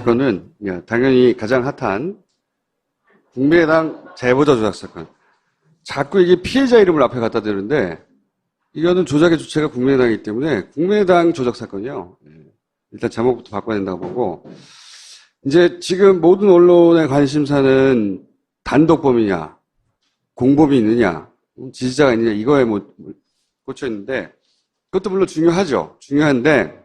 사건은 당연히 가장 핫한 국민의당 제보자 조작 사건. 자꾸 이게 피해자 이름을 앞에 갖다 대는데 이거는 조작의 주체가 국민의당이기 때문에 국민의당 조작 사건이요. 일단 제목부터 바꿔야 된다고 보고 이제 지금 모든 언론의 관심사는 단독범이냐, 공범이 있느냐, 지지자가 있느냐 이거에 꽂혀 있는데 그것도 물론 중요하죠. 중요한데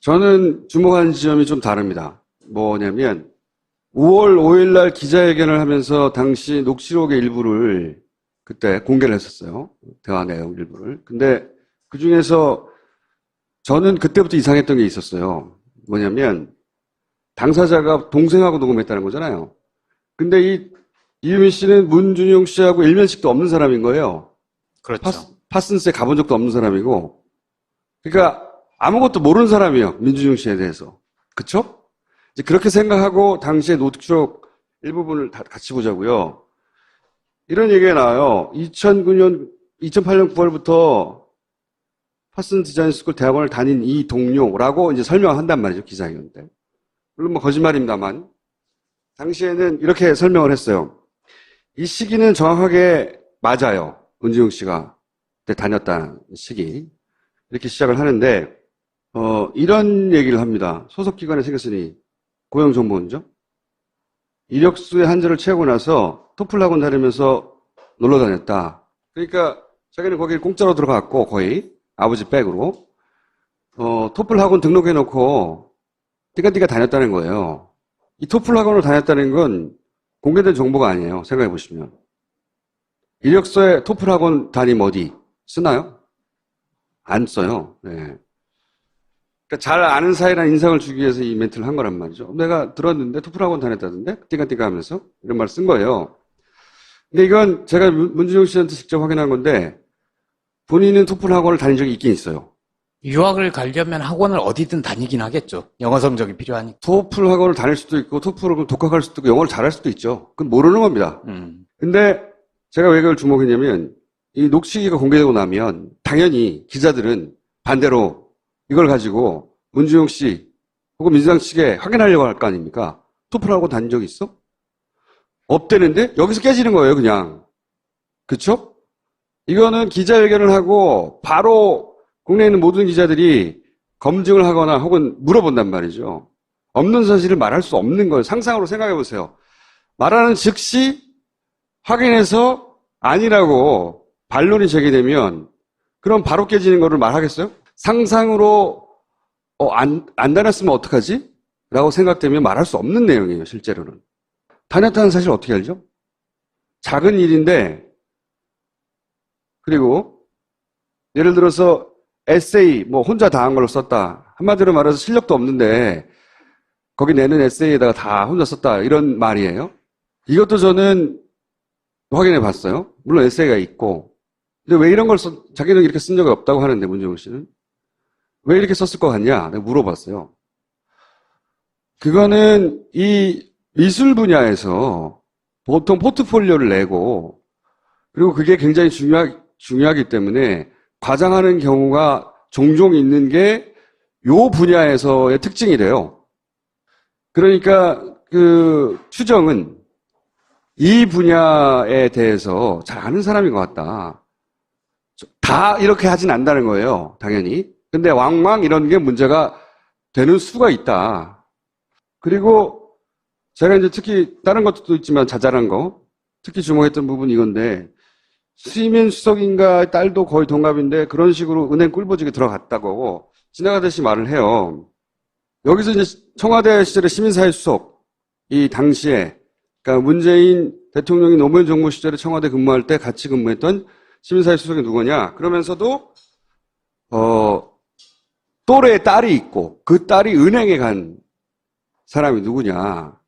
저는 주목하는 지점이 좀 다릅니다. 뭐냐면 5월 5일 날 기자회견을 하면서 당시 녹취록의 일부를 그때 공개를 했었어요. 대화 내용 일부를. 근데 그 중에서 저는 그때부터 이상했던 게 있었어요. 뭐냐면 당사자가 동생하고 녹음했다는 거잖아요. 근데 이유민 씨는 문준용 씨하고 일면식도 없는 사람인 거예요. 그렇죠. 파슨스에 가본 적도 없는 사람이고. 그러니까 아무것도 모르는 사람이에요. 민준용 씨에 대해서. 그쵸? 이제 그렇게 생각하고 당시에 녹취록 일부분을 다 같이 보자고요. 이런 얘기가 나와요. 2008년 9월부터 파슨 디자인 스쿨 대학원을 다닌 이 동료라고 이제 설명한단 말이죠. 기자회견 때. 물론 뭐 거짓말입니다만. 당시에는 이렇게 설명을 했어요. 이 시기는 정확하게 맞아요. 문준용 씨가 그때 다녔다는 시기. 이렇게 시작을 하는데, 이런 얘기를 합니다. 소속기관에 생겼으니 고용정보원죠. 이력서의 한절을 채우고 나서 토플 학원 다니면서 놀러 다녔다. 그러니까 자기는 거기 공짜로 들어갔고 거의 아버지 백으로 토플 학원 등록해놓고 띠까띠까 다녔다는 거예요. 이 토플 학원을 다녔다는 건 공개된 정보가 아니에요. 생각해 보시면. 이력서에 토플 학원 담임 어디 쓰나요? 안 써요. 네. 그러니까 잘 아는 사이라는 인상을 주기 위해서 이 멘트를 한 거란 말이죠. 내가 들었는데 토플 학원 다녔다던데? 띠까띠까 하면서 이런 말을 쓴 거예요. 근데 이건 제가 문준용 씨한테 직접 확인한 건데 본인은 토플 학원을 다닌 적이 있긴 있어요. 유학을 가려면 학원을 어디든 다니긴 하겠죠. 영어 성적이 필요하니까. 토플 학원을 다닐 수도 있고 토플을 독학할 수도 있고 영어를 잘할 수도 있죠. 그건 모르는 겁니다. 근데 제가 왜 그걸 주목했냐면 이 녹취기가 공개되고 나면 당연히 기자들은 반대로 이걸 가지고 문준용 씨 혹은 민주당 측에 확인하려고 할 거 아닙니까? 토플 학원 다닌 적 있어? 없대는데 여기서 깨지는 거예요, 그냥. 그쵸? 이거는 기자회견을 하고 바로 국내에 있는 모든 기자들이 검증을 하거나 혹은 물어본단 말이죠. 없는 사실을 말할 수 없는 거예요. 상상으로 생각해 보세요. 말하는 즉시 확인해서 아니라고 반론이 제기되면 그럼 바로 깨지는 거를 말하겠어요? 상상으로 안 다녔으면 어떡하지? 라고 생각되면 말할 수 없는 내용이에요, 실제로는. 다녔다는 사실 어떻게 알죠? 작은 일인데, 그리고 예를 들어서 에세이 혼자 다 한 걸로 썼다. 한마디로 말해서 실력도 없는데 거기 내는 에세이에다가 다 혼자 썼다. 이런 말이에요. 이것도 저는 확인해 봤어요. 물론 에세이가 있고. 근데 왜 이런 걸 자기는 이렇게 쓴 적이 없다고 하는데 문준용 씨는 왜 이렇게 썼을 것 같냐? 내가 물어봤어요. 그거는 이 미술 분야에서 보통 포트폴리오를 내고 그리고 그게 굉장히 중요하기 때문에 과장하는 경우가 종종 있는 게 요 분야에서의 특징이래요. 그러니까 그 추정은 이 분야에 대해서 잘 아는 사람인 것 같다. 다 이렇게 하진 않는다는 거예요. 당연히. 근데 왕왕 이런 게 문제가 되는 수가 있다. 그리고 제가 이제 특히 다른 것도 있지만 자잘한 거 특히 주목했던 부분이 이건데 수임인 수석인가 딸도 거의 동갑인데 그런 식으로 은행 꿀보직에 들어갔다고 지나가듯이 말을 해요. 여기서 이제 청와대 시절에 시민사회 수석 이 당시에 그러니까 문재인 대통령이 노무현 정부 시절에 청와대 근무할 때 같이 근무했던 시민사회 수석이 누구냐? 그러면서도 또래의 딸이 있고 그 딸이 은행에 간 사람이 누구냐?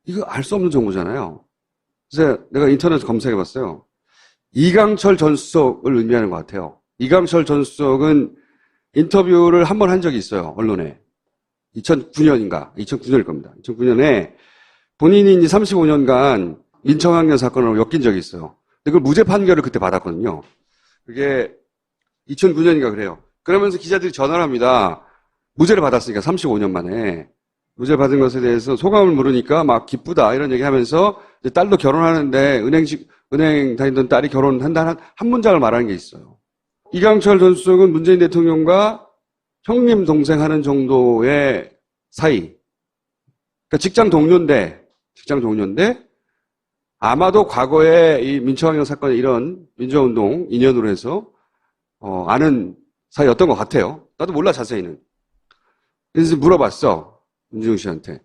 이거 알 수 없는 정보잖아요. 그래서 내가 인터넷 검색해봤어요. 이강철 전 수석을 의미하는 것 같아요. 이강철 전 수석은 인터뷰를 한 번 한 적이 있어요. 언론에. 2009년인가? 2009년일 겁니다. 2009년에 본인이 이제 35년간 민청학년 사건으로 엮인 적이 있어요. 근데 그걸 무죄 판결을 그때 받았거든요. 그게 2009년인가 그래요. 그러면서 기자들이 전화를 합니다. 무죄를 받았으니까 35년 만에. 무죄 받은 것에 대해서 소감을 물으니까 막 기쁘다 이런 얘기하면서 이제 딸도 결혼하는데 은행 다니던 딸이 결혼한다는 한 문장을 말하는 게 있어요. 이강철 전 수석은 문재인 대통령과 형님 동생 하는 정도의 사이. 그러니까 직장 동료인데 아마도 과거에 이 민초항영 사건 이런 민주화운동 인연으로 해서 아는 사이였던 것 같아요. 나도 몰라 자세히는. 그래서 물어봤어. 문준용 씨한테.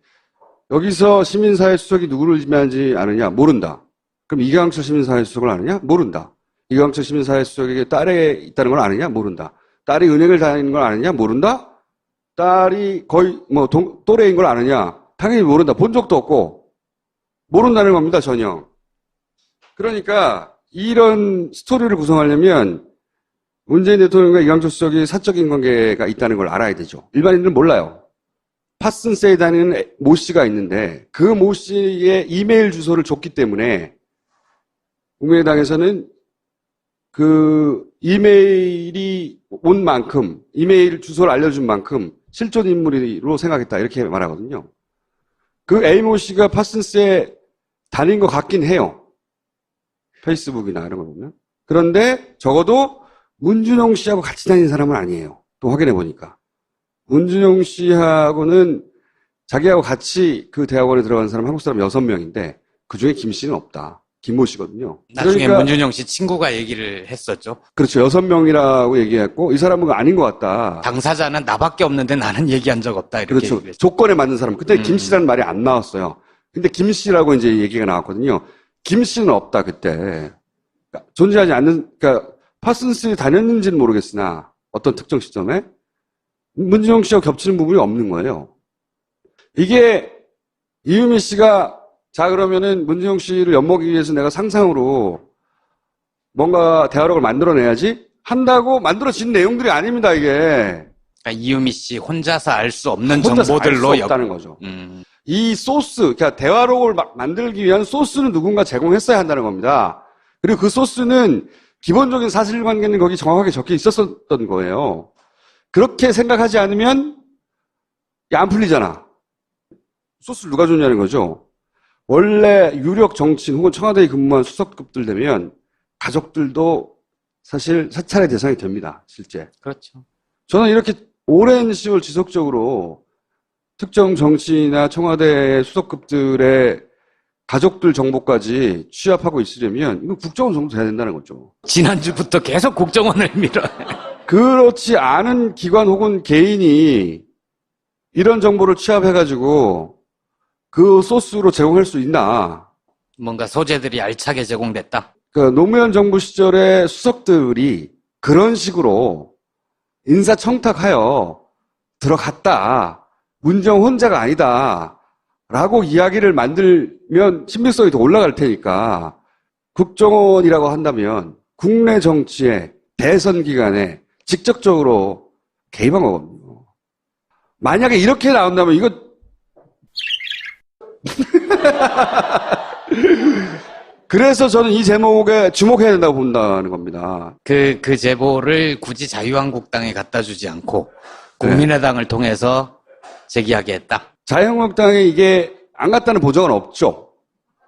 여기서 시민사회 수석이 누구를 지명하지 않느냐? 모른다. 그럼 이강철 시민사회 수석을 아느냐? 모른다. 이강철 시민사회 수석에게 딸이 있다는 걸 아느냐? 모른다. 딸이 은행을 다니는 걸 아느냐? 모른다. 딸이 거의 또래인 걸 아느냐? 당연히 모른다. 본 적도 없고 모른다는 겁니다. 전혀. 그러니까 이런 스토리를 구성하려면 문재인 대통령과 이강철 수석이 사적인 관계가 있다는 걸 알아야 되죠. 일반인들은 몰라요. 파슨세에 다니는 모 씨가 있는데 그 모 씨의 이메일 주소를 줬기 때문에 국민의당에서는 그 이메일이 온 만큼, 이메일 주소를 알려준 만큼 실존 인물로 생각했다 이렇게 말하거든요. 그 A 모 씨가 파슨스에 다닌 것 같긴 해요. 페이스북이나 이런 거 보면. 그런데 적어도 문준용 씨하고 같이 다니는 사람은 아니에요. 또 확인해 보니까. 문준용 씨하고는 자기하고 같이 그 대학원에 들어간 사람 한국 사람 6명인데 그중에 김 씨는 없다. 김모 씨거든요. 나중에 그러니까, 문준용 씨 친구가 얘기를 했었죠. 그렇죠. 6명이라고 얘기했고 이 사람은 아닌 것 같다. 당사자는 나밖에 없는데 나는 얘기한 적 없다. 이렇게 그렇죠. 얘기를 했죠. 조건에 맞는 사람. 그때 김 씨라는 말이 안 나왔어요. 근데 김 씨라고 이제 얘기가 나왔거든요. 김 씨는 없다 그때. 그러니까 존재하지 않는. 그러니까 파슨스에 다녔는지는 모르겠으나 어떤 특정 시점에 문준용 씨와 겹치는 부분이 없는 거예요. 이게 이유미 씨가 자 그러면은 문준용 씨를 엿먹이기 위해서 내가 상상으로 뭔가 대화록을 만들어내야지 한다고 만들어진 내용들이 아닙니다. 이게. 그러니까 이유미 씨 혼자서 알 수 없는 혼자서 정보들로 알 수 없다는 거죠. 음. 이 소스, 그러니까 대화록을 만들기 위한 소스는 누군가 제공했어야 한다는 겁니다. 그리고 그 소스는 기본적인 사실관계는 거기 정확하게 적혀 있었던 거예요. 그렇게 생각하지 않으면 안 풀리잖아. 소스를 누가 줬냐는 거죠. 원래 유력 정치인 혹은 청와대에 근무한 수석급들 되면 가족들도 사실 사찰의 대상이 됩니다. 실제. 그렇죠. 저는 이렇게 오랜 시월 지속적으로 특정 정치인이나 청와대 수석급들의 가족들 정보까지 취합하고 있으려면 이건 국정원 정도 돼야 된다는 거죠. 지난주부터 계속 국정원을 밀어요. 그렇지 않은 기관 혹은 개인이 이런 정보를 취합해가지고 그 소스로 제공할 수 있나. 뭔가 소재들이 알차게 제공됐다. 그 노무현 정부 시절의 수석들이 그런 식으로 인사청탁하여 들어갔다. 문정 혼자가 아니다. 라고 이야기를 만들면 신빙성이 더 올라갈 테니까 국정원이라고 한다면 국내 정치의 대선 기간에 직접적으로 개입한 거거든요. 만약에 이렇게 나온다면 이거 그래서 저는 이 제목에 주목해야 된다고 본다는 겁니다. 그 제보를 굳이 자유한국당에 갖다 주지 않고 국민의당을 통해서 제기하게 했다. 자유한국당에 이게 안 갔다는 보장은 없죠.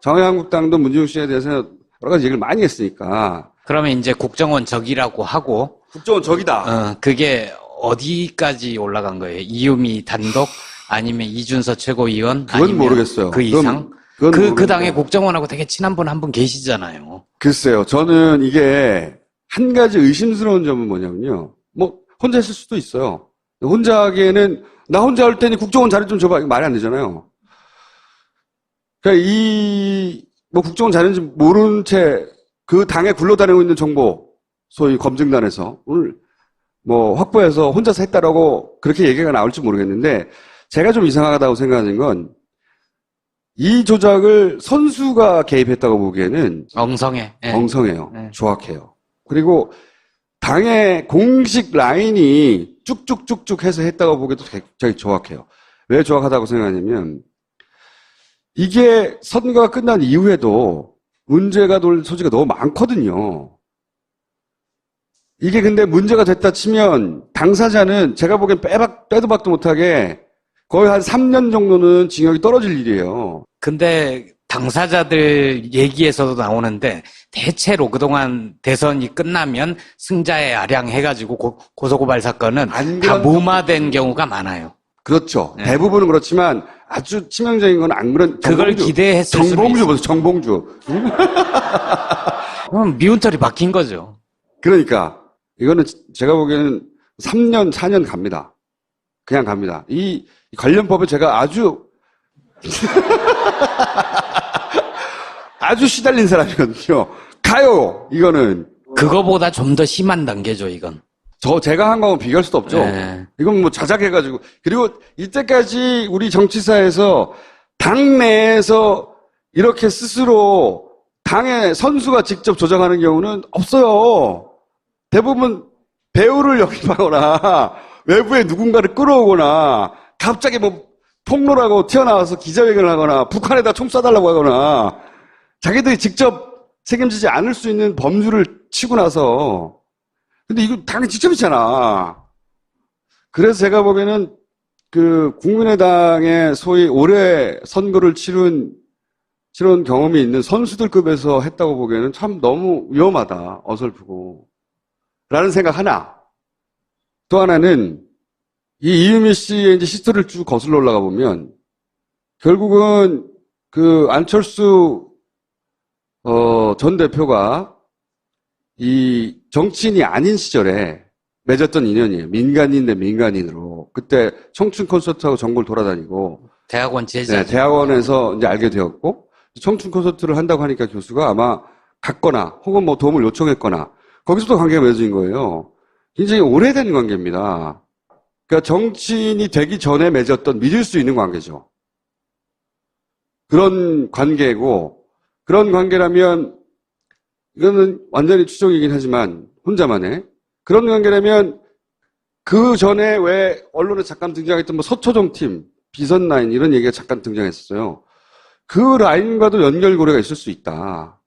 자유한국당도 문준용 씨에 대해서 여러 가지 얘기를 많이 했으니까. 그러면 이제 국정원 적이라고 하고 국정원 적이다. 그게 어디까지 올라간 거예요? 이유미 단독 아니면 이준서 최고위원 그건 아니면 모르겠어요. 그 이상? 그건 그 당에 국정원하고 되게 친한 분 한 분 계시잖아요. 글쎄요. 저는 이게 한 가지 의심스러운 점은 뭐냐면요. 뭐 혼자 했을 수도 있어요. 혼자 하기에는 나 혼자 할 테니 국정원 자료 좀 줘봐. 이거 말이 안 되잖아요. 그러니까 뭐 국정원 자료인지 모른 채 그 당에 굴러다니고 있는 정보, 소위 검증단에서 오늘 뭐 확보해서 혼자서 했다라고 그렇게 얘기가 나올지 모르겠는데 제가 좀 이상하다고 생각하는 건 이 조작을 선수가 개입했다고 보기에는 엉성해. 예. 엉성해요. 네. 조악해요. 그리고 당의 공식 라인이 쭉쭉쭉쭉 해서 했다고 보기에도 굉장히 조악해요. 왜 조악하다고 생각하냐면 이게 선거가 끝난 이후에도 문제가 될 소지가 너무 많거든요. 이게 근데 문제가 됐다 치면 당사자는 제가 보기엔 빼도 박도 못하게 거의 한 3년 정도는 징역이 떨어질 일이에요. 근데 당사자들 얘기에서도 나오는데 대체로 그동안 대선이 끝나면 승자의 아량 해가지고 고소고발 사건은 안 다 그런 무마된 경우가 많아요. 그렇죠. 네. 대부분은 그렇지만 아주 치명적인 건 안 그런 그걸 기대했을 수도 정봉주 있어요. 보세요. 정봉주. 그럼 미운털이 박힌 거죠. 그러니까 이거는 제가 보기에는 3년, 4년 갑니다. 그냥 갑니다. 이 관련법에 제가 아주 아주 시달린 사람이거든요. 가요. 이거는 그거보다 좀 더 심한 단계죠, 이건. 제가 한 거하고 비교할 수도 없죠. 네. 이건 뭐 자작해가지고. 그리고 이때까지 우리 정치사에서 당 내에서 이렇게 스스로 당의 선수가 직접 조정하는 경우는 없어요. 대부분 배우를 영입하거나 외부에 누군가를 끌어오거나 갑자기 뭐 폭로라고 튀어나와서 기자회견을 하거나 북한에다 총 쏴달라고 하거나 자기들이 직접 책임지지 않을 수 있는 범주를 치고 나서 근데 이거 당연히 직접이잖아. 그래서 제가 보기에는 그 국민의당의 소위 올해 선거를 치른 경험이 있는 선수들급에서 했다고 보기에는 참 너무 위험하다. 어설프고. 라는 생각 하나. 또 하나는 이 이유미 씨의 이제 히스토리를 쭉 거슬러 올라가 보면 결국은 그 안철수 전 대표가 이 정치인이 아닌 시절에 맺었던 인연이에요. 민간인 대 민간인으로. 그때 청춘 콘서트하고 전국을 돌아다니고 대학원 제자. 네, 대학원에서 이제 알게 되었고 청춘 콘서트를 한다고 하니까 교수가 아마 갔거나 혹은 뭐 도움을 요청했거나 거기서도 관계가 맺어진 거예요. 굉장히 오래된 관계입니다. 그러니까 정치인이 되기 전에 맺었던 믿을 수 있는 관계죠. 그런 관계고 그런 관계라면 이거는 완전히 추정이긴 하지만 혼자만의 그런 관계라면 그 전에 왜 언론에 잠깐 등장했던 뭐 서초정 팀, 비선 라인 이런 얘기가 잠깐 등장했었어요. 그 라인과도 연결고리가 있을 수 있다.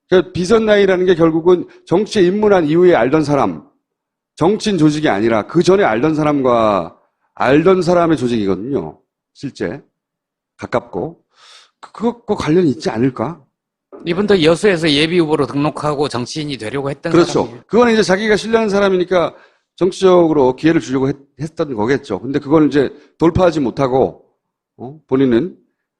그러니까 비선 라인이라는 게 결국은 정치에 입문한 이후에 알던 사람, 정치인 조직이 아니라 그 전에 알던 사람과 알던 사람의 조직이거든요. 실제 가깝고 그것과 관련이 있지 않을까? 이분도 여수에서 예비 후보로 등록하고 정치인이 되려고 했던 그렇죠. 사람이에요. 그건 이제 자기가 신뢰하는 사람이니까 정치적으로 기회를 주려고 했던 거겠죠. 근데 그걸 이제 돌파하지 못하고 본인은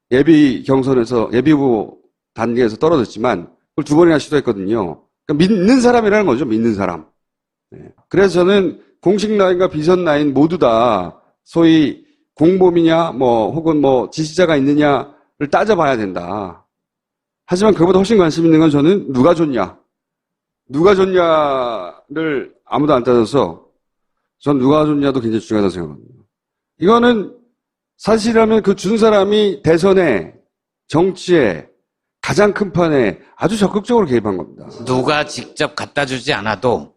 예비 경선에서 예비 후보 단계에서 떨어졌지만 그걸 2번이나 시도했거든요. 그러니까 믿는 사람이라는 거죠. 믿는 사람. 네. 그래서 저는 공식 라인과 비선 라인 모두 다 소위 공범이냐 뭐 혹은 뭐 지시자가 있느냐를 따져봐야 된다. 하지만 그보다 훨씬 관심 있는 건 저는 누가 줬냐. 누가 줬냐를 아무도 안 따져서 전 누가 줬냐도 굉장히 중요하다고 생각합니다. 이거는 사실이라면 그 준 사람이 대선에 정치에 가장 큰 판에 아주 적극적으로 개입한 겁니다. 누가 직접 갖다 주지 않아도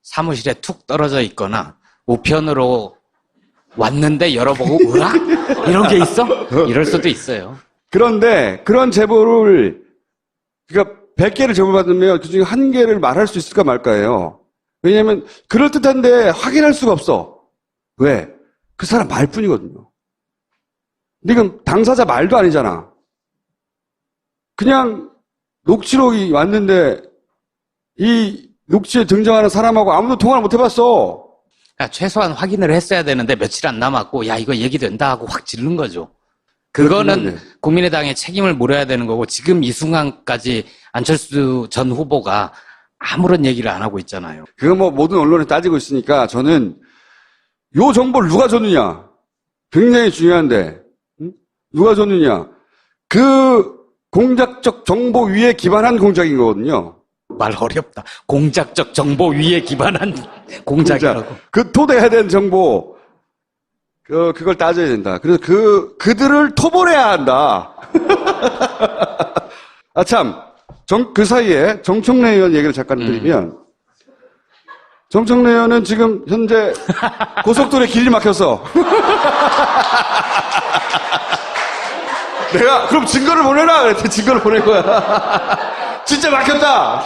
사무실에 툭 떨어져 있거나 우편으로 왔는데 열어보고 으악? 이런 게 있어? 이럴 수도 있어요. 그런데 그런 제보를 그러니까 100개를 제보받으면 그중에 1개를 말할 수 있을까 말까예요. 왜냐하면 그럴듯한데 확인할 수가 없어. 왜? 그 사람 말뿐이거든요. 근데 이건 당사자 말도 아니잖아. 그냥 녹취록이 왔는데 이 녹취에 등장하는 사람하고 아무도 통화를 못 해봤어. 그러니까 최소한 확인을 했어야 되는데 며칠 안 남았고 야 이거 얘기된다 하고 확 지른 거죠. 그거는 그렇군요. 국민의당의 책임을 물어야 되는 거고 지금 이 순간까지 안철수 전 후보가 아무런 얘기를 안 하고 있잖아요. 그거 뭐 모든 언론에 따지고 있으니까 저는 요 정보를 누가 줬느냐 굉장히 중요한데 누가 줬느냐 그 공작적 정보 위에 기반한 공작인 거거든요. 말 어렵다. 공작적 정보 위에 기반한 공작이라고. 그 토대해야 되는 정보 그걸 따져야 된다. 그래서 그들을 토벌해야 한다. 아, 참. 그 사이에 정청래 의원 얘기를 잠깐 드리면, 정청래 의원은 지금 현재 고속도로에 길이 막혀서, 내가, 그럼 증거를 보내라! 그랬더니 증거를 보낸 거야. 진짜 막혔다!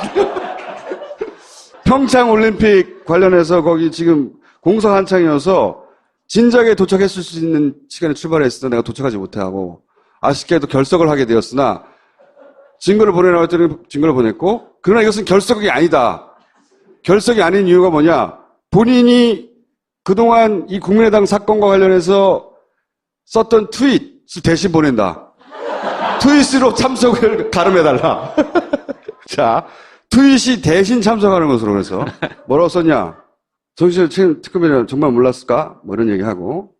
평창 올림픽 관련해서 거기 지금 공사 한창이어서 진작에 도착했을 수 있는 시간에 출발했으나 내가 도착하지 못하고 아쉽게도 결석을 하게 되었으나 증거를 보내라고 했더니 증거를 보냈고 그러나 이것은 결석이 아니다. 결석이 아닌 이유가 뭐냐? 본인이 그동안 이 국민의당 사건과 관련해서 썼던 트윗을 대신 보낸다. 트윗으로 참석을 가름해달라. 자, 트윗이 대신 참석하는 것으로 그래서 뭐라고 썼냐? 정치적 특검이라는 정말 몰랐을까? 뭐 이런 얘기하고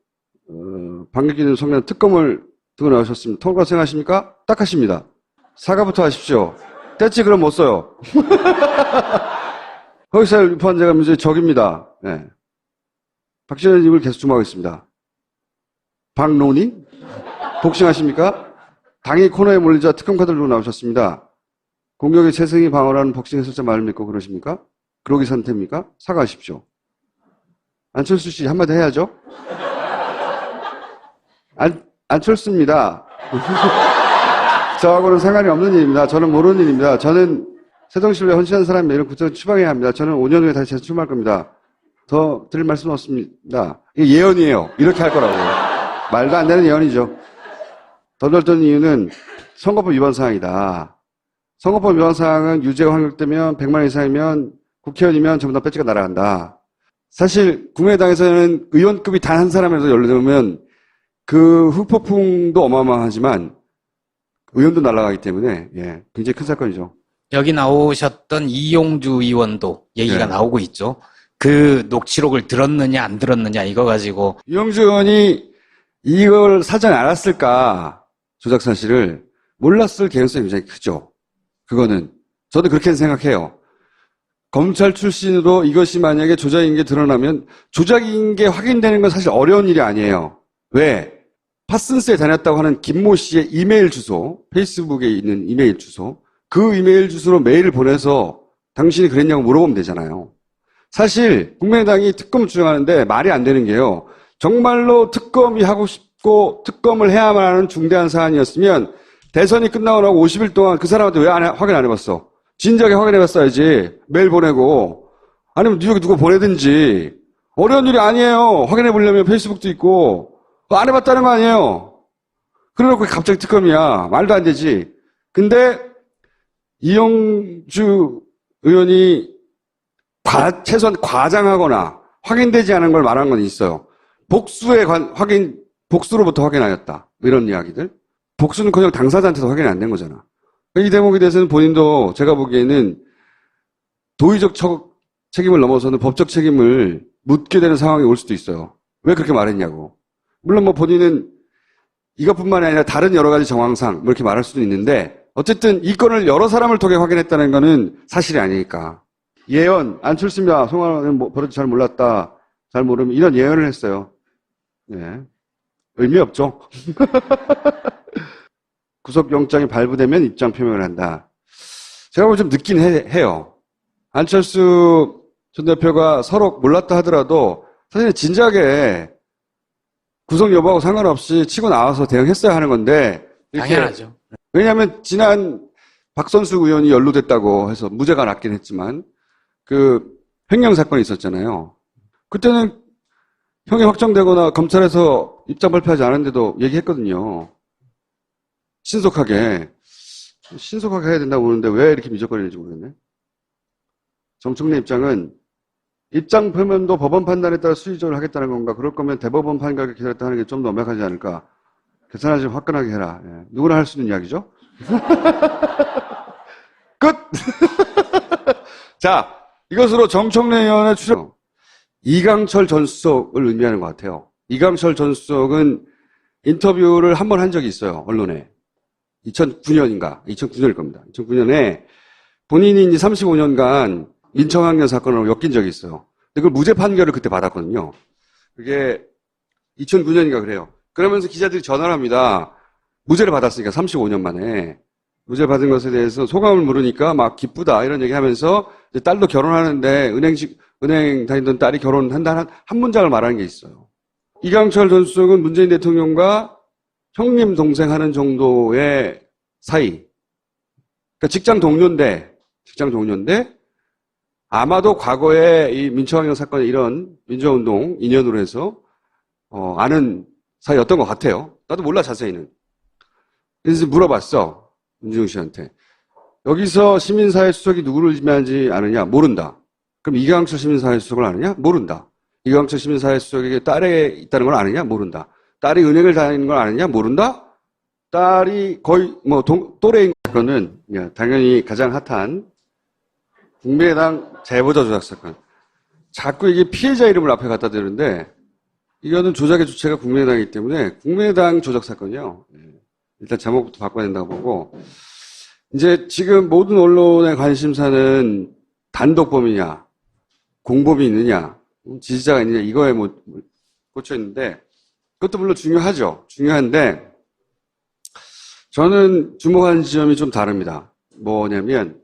방귀 소년 특검을 두고 나오셨습니다. 통과 생각하십니까? 딱 하십니다. 사과부터 하십시오. 뗐지 그럼 못 써요. 허위사실 유포한자가 문제의 적입니다. 네. 박진원 입을 계속 주목하겠습니다. 박노니? 복싱하십니까? 당이 코너에 몰리자 특검 카드를 들고 나오셨습니다. 공격의 재생이 방어라는 복싱 해설자 말을 믿고 그러십니까? 그러기 상태입니까? 사과하십시오. 안철수 씨 한마디 해야죠. 안철수입니다. 저하고는 상관이 없는 일입니다. 저는 모르는 일입니다. 저는 새정치를 헌신한 사람입니다. 이런 구체적으로 추방해야 합니다. 저는 5년 후에 다시 재출마할 겁니다. 더 드릴 말씀은 없습니다. 이게 예언이에요. 이렇게 할 거라고. 말도 안 되는 예언이죠. 더 넓던 이유는 선거법 위반 사항이다. 선거법 위반 사항은 유죄가 확률되면 100만 원 이상이면 국회의원이면 전부 다 배지가 날아간다. 사실 국민의당에서는 의원급이 단 한 사람에서 연루되면 그 후폭풍도 어마어마하지만 의원도 날아가기 때문에 예, 굉장히 큰 사건이죠. 여기 나오셨던 이용주 의원도 얘기가 네. 나오고 있죠. 그 녹취록을 들었느냐 안 들었느냐 이거 가지고 이용주 의원이 이걸 사전에 알았을까 조작 사실을 몰랐을 개연성이 굉장히 크죠. 그거는 저도 그렇게 생각해요. 검찰 출신으로 이것이 만약에 조작인 게 드러나면 조작인 게 확인되는 건 사실 어려운 일이 아니에요. 왜? 파슨스에 다녔다고 하는 김모 씨의 이메일 주소, 페이스북에 있는 이메일 주소, 그 이메일 주소로 메일을 보내서 당신이 그랬냐고 물어보면 되잖아요. 사실 국민의당이 특검을 주장하는데 말이 안 되는 게요. 정말로 특검이 하고 싶고 특검을 해야만 하는 중대한 사안이었으면 대선이 끝나고 나고 50일 동안 그 사람한테 왜 확인 안 해봤어? 진작에 확인해봤어야지. 메일 보내고 아니면 뉴욕에 누구 보내든지. 어려운 일이 아니에요. 확인해보려면 페이스북도 있고 안 해봤다는 거 아니에요. 그래놓고 갑자기 특검이야. 말도 안 되지. 근데 이용주 의원이 최소한 과장하거나 확인되지 않은 걸 말한 건 있어요. 복수로부터 확인하였다. 이런 이야기들. 복수는커녕 당사자한테도 확인이 안 된 거잖아. 이 대목에 대해서는 본인도 제가 보기에는 도의적 책임을 넘어서는 법적 책임을 묻게 되는 상황이 올 수도 있어요. 왜 그렇게 말했냐고. 물론 뭐 본인은 이것뿐만이 아니라 다른 여러 가지 정황상 뭐 이렇게 말할 수도 있는데 어쨌든 이 건을 여러 사람을 통해 확인했다는 거는 사실이 아니니까. 예언, 안철수입니다. 송환은 버릇 잘 몰랐다. 잘 모르면 이런 예언을 했어요. 예. 의미 없죠. 구속영장이 발부되면 입장 표명을 한다. 제가 보면 좀 늦긴 해요. 안철수 전 대표가 서로 몰랐다 하더라도 사실 진작에 구속 여부하고 상관없이 치고 나와서 대응했어야 하는 건데. 당연하죠. 왜냐하면 지난 박선수 의원이 연루됐다고 해서 무죄가 났긴 했지만 그 횡령 사건이 있었잖아요. 그때는 형이 확정되거나 검찰에서 입장 발표하지 않았는데도 얘기했거든요. 신속하게 해야 된다고 보는데 왜 이렇게 미적거리는지 모르겠네. 정청래 입장은 입장 표면도 법원 판단에 따라 수위적으로 하겠다는 건가? 그럴 거면 대법원 판결을 기다렸다 하는 게 좀 더 완벽하지 않을까? 계산하지 화끈하게 해라. 예. 누구나 할 수 있는 이야기죠? 끝! 자, 이것으로 정청래 의원의 추정. 이강철 전 수석을 의미하는 것 같아요. 이강철 전 수석은 인터뷰를 한 번 한 적이 있어요, 언론에. 2009년일 겁니다. 2009년에 본인이 이제 35년간 민청학년 사건으로 엮인 적이 있어요. 근데 그 무죄 판결을 그때 받았거든요. 그게 2009년인가 그래요. 그러면서 기자들이 전화를 합니다. 무죄를 받았으니까 35년 만에. 무죄 받은 것에 대해서 소감을 물으니까 막 기쁘다 이런 얘기 하면서 이제 딸도 결혼하는데 은행 다니던 딸이 결혼한다는 한 문장을 말하는 게 있어요. 이강철 전 수석은 문재인 대통령과 형님 동생 하는 정도의 사이. 그러니까 직장 동료인데 아마도 과거에 이 민청학년 사건 이런 민주화운동 인연으로 해서 아는 사이였던 것 같아요. 나도 몰라, 자세히는. 그래서 물어봤어. 문지용 씨한테. 여기서 시민사회수석이 누구를 지명하지 않느냐? 모른다. 그럼 이강철 시민사회수석을 아느냐? 모른다. 이강철 시민사회수석에게 딸이 있다는 걸 아느냐? 모른다. 딸이 은행을 다니는 걸 아느냐? 모른다. 딸이 거의 또래인 사건은 당연히 가장 핫한 국민의당 제보자 조작 사건. 자꾸 이게 피해자 이름을 앞에 갖다 대는데 이거는 조작의 주체가 국민의당이기 때문에 국민의당 조작 사건이요. 일단 제목부터 바꿔야 된다고 보고 이제 지금 모든 언론의 관심사는 단독범이냐, 공범이 있느냐, 지지자가 있느냐 이거에 꽂혀 있는데 그것도 물론 중요하죠. 중요한데 저는 주목하는 지점이 좀 다릅니다. 뭐냐면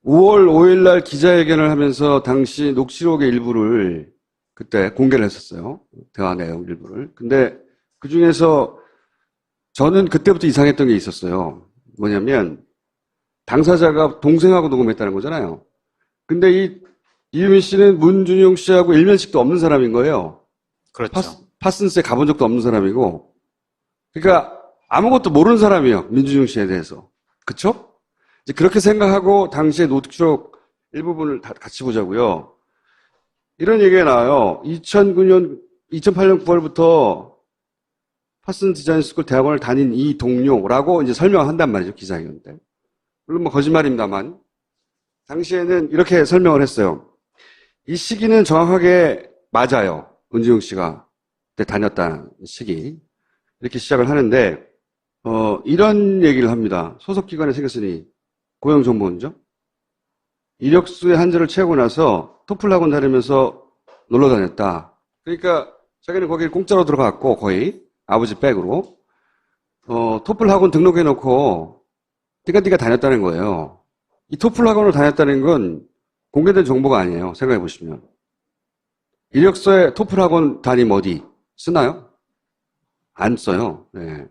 5월 5일 날 기자회견을 하면서 당시 녹취록의 일부를 그때 공개를 했었어요. 대화 내용 일부를. 근데 그 중에서 저는 그때부터 이상했던 게 있었어요. 뭐냐면 당사자가 동생하고 녹음했다는 거잖아요. 근데 이유민 씨는 문준용 씨하고 일면식도 없는 사람인 거예요. 그렇죠. 파슨스에 가본 적도 없는 사람이고. 그러니까 아무것도 모르는 사람이에요. 민준용 씨에 대해서. 그쵸? 이제 그렇게 생각하고 당시의 녹취록 일부분을 다 같이 보자고요. 이런 얘기가 나와요. 2008년 9월부터 파슨 디자인 스쿨 대학원을 다닌 이 동료라고 이제 설명한단 말이죠. 기자회견 때. 물론 거짓말입니다만. 당시에는 이렇게 설명을 했어요. 이 시기는 정확하게 맞아요. 은지용 씨가 그때 다녔다는 시기. 이렇게 시작을 하는데, 이런 얘기를 합니다. 소속기관에 생겼으니 고용정보원죠. 이력서의 한자를 채우고 나서 토플 학원 다니면서 놀러 다녔다. 그러니까 자기는 거기 공짜로 들어갔고 거의 아버지 백으로 토플 학원 등록해놓고 띠까띠까 다녔다는 거예요. 이 토플 학원을 다녔다는 건 공개된 정보가 아니에요. 생각해 보시면. 이력서에 토플 학원 담임 어디 쓰나요? 안 써요. 네.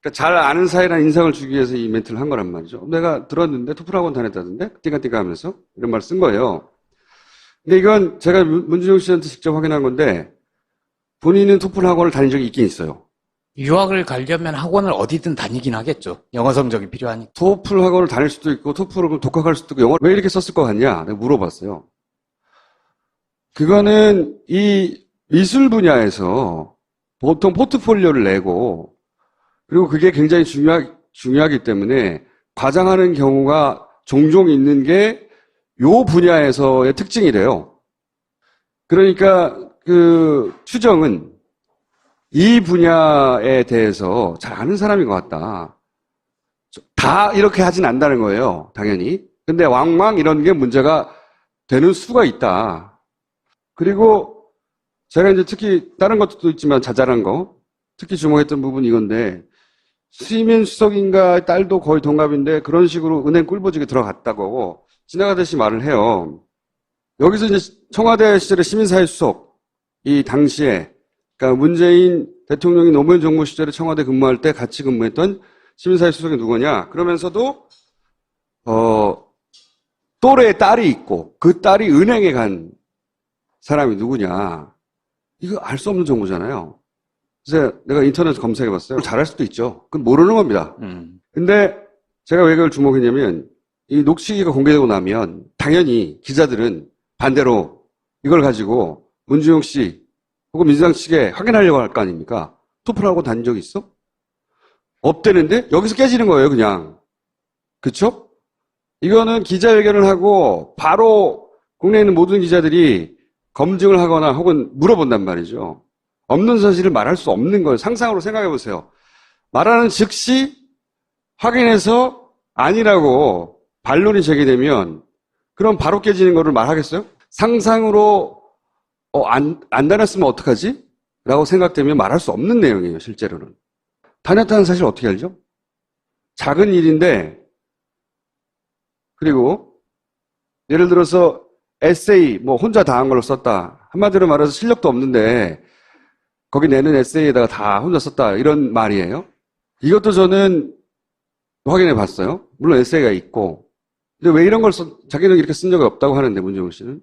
그러니까 잘 아는 사이라는 인상을 주기 위해서 이 멘트를 한 거란 말이죠. 내가 들었는데 토플 학원 다녔다던데? 띠까띠까 하면서 이런 말 쓴 거예요. 근데 이건 제가 문준용 씨한테 직접 확인한 건데 본인은 토플 학원을 다닌 적이 있긴 있어요. 유학을 가려면 학원을 어디든 다니긴 하겠죠. 영어 성적이 필요하니까. 토플 학원을 다닐 수도 있고 토플을 독학할 수도 있고 영어를 왜 이렇게 썼을 것 같냐? 내가 물어봤어요. 그거는 이 미술 분야에서 보통 포트폴리오를 내고 그리고 그게 굉장히 중요하기 때문에 과장하는 경우가 종종 있는 게 요 분야에서의 특징이래요. 그러니까 그 추정은 이 분야에 대해서 잘 아는 사람인 것 같다. 다 이렇게 하진 않는다는 거예요. 당연히. 근데 왕왕 이런 게 문제가 되는 수가 있다. 그리고 제가 이제 특히 다른 것도 있지만 자잘한 거 특히 주목했던 부분이 이건데 수임인 수석인가 딸도 거의 동갑인데 그런 식으로 은행 꿀보직에 들어갔다고 지나가듯이 말을 해요. 여기서 이제 청와대 시절의 시민사회 수석 이 당시에 그러니까 문재인 대통령이 노무현 정부 시절에 청와대 근무할 때 같이 근무했던 시민사회 수석이 누구냐? 그러면서도 또래의 딸이 있고 그 딸이 은행에 간 사람이 누구냐? 이거 알 수 없는 정보잖아요. 그래서 내가 인터넷 검색해봤어요. 잘할 수도 있죠. 그건 모르는 겁니다. 근데 제가 왜 그걸 주목했냐면 이 녹취기가 공개되고 나면 당연히 기자들은 반대로 이걸 가지고 문준용 씨 혹은 민주당 측에 확인하려고 할 거 아닙니까? 토플하고 다닌 적 있어? 없대는데 여기서 깨지는 거예요, 그냥. 그쵸? 이거는 기자회견을 하고 바로 국내에 있는 모든 기자들이 검증을 하거나 혹은 물어본단 말이죠. 없는 사실을 말할 수 없는 거예요. 상상으로 생각해 보세요. 말하는 즉시 확인해서 아니라고 반론이 제기되면 그럼 바로 깨지는 거를 말하겠어요? 상상으로 안 다녔으면 어떡하지? 라고 생각되면 말할 수 없는 내용이에요, 실제로는. 다녔다는 사실 어떻게 알죠? 작은 일인데, 그리고, 예를 들어서, 에세이, 혼자 다 한 걸로 썼다. 한마디로 말해서 실력도 없는데, 거기 내는 에세이에다가 다 혼자 썼다. 이런 말이에요. 이것도 저는 확인해 봤어요. 물론 에세이가 있고. 근데 왜 이런 걸 자기는 이렇게 쓴 적이 없다고 하는데, 문정훈 씨는?